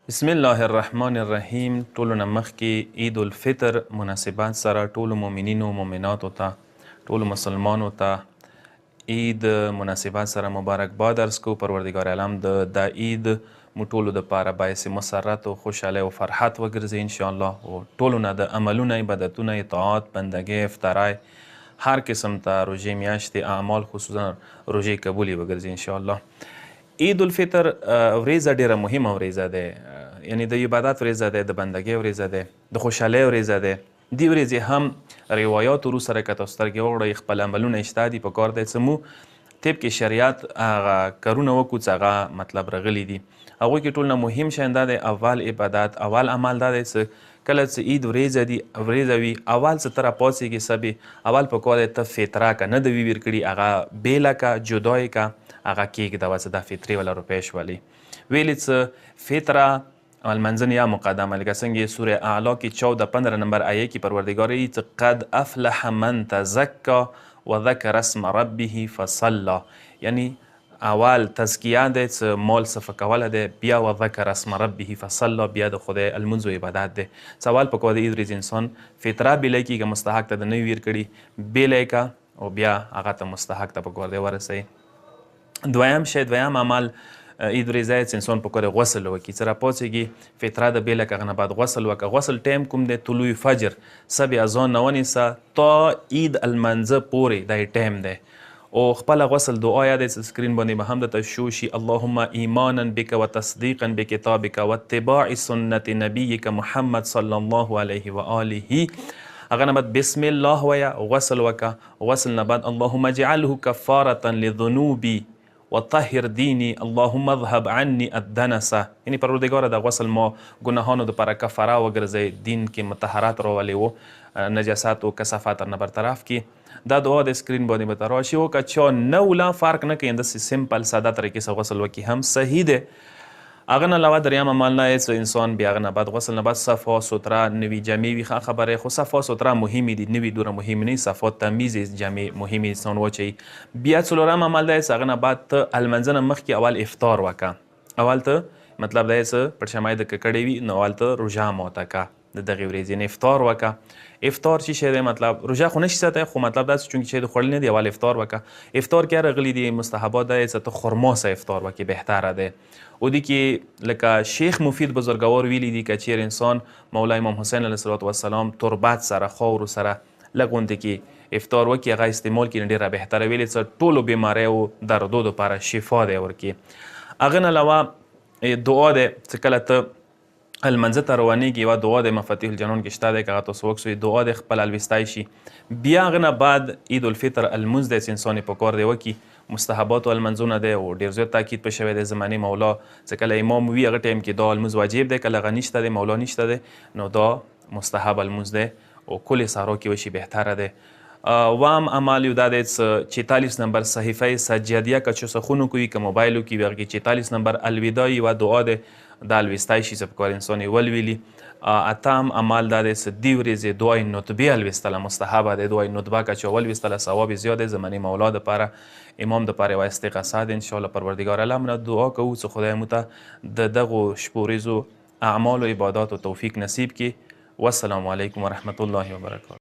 بسم الله الرحمن الرحیم. ټولو نه مخکې عید الفطر مناسبات سره ټولو مؤمنینو مؤمناتو ته ټولو مسلمانو ته عید مناسبات سره مبارکباد عرض کو. پروردګار عالم د عید مو ټولو دپاره باعث مسرت او خوشحالۍ او فرحت وګرځي انشاءالله. او ټولو نه د عملونه، عبادتونه، اطاعات، بندګۍ، افطارای، هر قسم ته روژې میاشتې اعمال خصوصا روژې قبولې وګرځي انشاءالله. عید الفطر ورځه ډیره مهمه ورځه ده، یعنی د عبادت ورځه ده، د بندګۍ ورځه ده، د خوشحالۍ ورځه ده. دې ورځې هم روایات ورو سره که تاسو سترګې وغړئ خپل عملونه شته دي، په کار دی څه مو طبق شریعت هغه کارونه وکړو چې هغه مطلب راغلي دي. هغوی کې ټول نه مهم شی دا دی، اول عبادت، اول عمل دا دی چې کله چې عید ورځه وي اول څه ته راپاڅېږي سبې اول په کار دی ته فطره که نه د وي ویر کړي هغه بیله که جدا یې که هغه کېږده وه چې دا فطرې وله روپۍ شولې ویلې څه فطره المنځن یا مقدمه، لکه څنګه سوره اعلی کې 14-15 نمبر آیه کې پروردګار یې چې قد افلح من تزکا وذکر اسم ربه فصلی، یعنی اول تزکیه دی چې مال صفه کوله دی، بیا وذکر اسم ربه فصلی، بیا د خدای المنځ و عبادت دی. سوال په کوه د عید ورځې انسان فطره بیلی کېږي، مستحق ته د نه ویر کړي بیلی که او بیا هغه ته مستحق ته په کور دی ورسوي. دویم عمل عید ورځه چې انسان په کور غسل وکړي، چې راپاڅېږي فطره د بیله که هغه نه بعد غسل وکړه. غسل ټایم کوم دی؟ طلوع فجر، سبې اذان نه ونیسه تا عید المنځه پورې دا ټایم دی. او خپله غسل دعا یاد چې سکرین باندې به هم درته شو شي، اللهم ایمانا بک و تصدیقا بکتابک و اتباع سنت نبیک محمد صلی الله علیه و آله. هغه نه بعد بسم الله ویه، غسل وکړه. غسل نه بعد اللهم اجعله کفارة لذنوبی وطهر دینی اللهم اذهب عني الدنس، یعنی پروردګاره د غسل ما ګناهانو دپاره کفاره وګرځئ، دین کې مطهرات راولې و نجاسات و کثافات نه برطرف کړي. دا دعا د سکرین باندې به ته راشي. او که چا نه ولا فرق نه کوي همداسې سمپل ساده طریقې سره غسل وکړي هم صحیح دی. هغه نه علاوه دریم عمل نه چې انسان بیا هغه نه بعد غسل نه بعد صفا سوتره نوي جامې وي، ښه خبره، خو صفا سوتره مهمې دي، نوي دوره مهم نه، صفا تمیز جامې مهمې انسان واچوي. بیا څلورم عمل دی چې هغه نه بعد ته المنځه نه مخکې اول افطار وکړه. اول ته مطلب دا چې پړشمای د ککړې وي نو اول ته روژه ماته که د دغې ورځې نه افطار وکړه. افطار چې شی دی مطلب روژه خو نشي ساتی، خو مطلب دا چې چونکې شی د خوړل نه دی اول افطار وکړه. افطار کې راغلي دي مستحبات دا چې ته خرما سره افطار وکړې بهتره دی. او دې کې لکه شیخ مفید بزرګوار ویلي دي که چېرې انسان مولا امام حسین علیه الصلات وسلام تربت سره خاورو سره لږ غوندې کې افطار وکړي هغه استعمال کړي ډېره بهتره، ویلې څه ټولو بیماریو دردو دپاره شفا دی ورکړي. هغه نه علاوه دعا دی چې کله ته المنځه ته روانېږي، یوه دعا د مفاتیح الجنان کې شته دی که هغه تاسو وکسوئ، دعا د خپل الویستی شي. بیا هغه نه بعد عید الفطر المنځ دی چې انسان یې په کار دی وکړي. مستحباتو المنځونه دی او ډېر زیات تاکید په شوی دی زمانې مولا چې کله امام وي هغه ټایم کې دا المنځ واجب دی، کله هغه نشته دی مولا نشته دی نو دا مستحب المنځ دی او کل سهارا کې وشي بهتره دی. وام عمل یو دا دی چې 46 نمبر صحیفه سجادیه که چه سخونو کوي که موبایلو کې وي هغه کې 46 نمبر الوداع یوه دعا دی دا الویستی شي چې په کار انسان یې ولولي. اتم عمل دا دی چې دې ورځې دعای نطبې الویستله مستحبه دی. دعای نطبه که چا ولویستله ثواب یې زیات دی. زمانې مولا دپاره امام دپاره یوه استغاثه دی. انشاءالله پروردګار عالم نه دعا کوو چې خدای مو ته د دغو شپو ورځو اعمالو عباداتو توفیق نصیب کړي. والسلام علیکم ورحمة الله وبرکاته.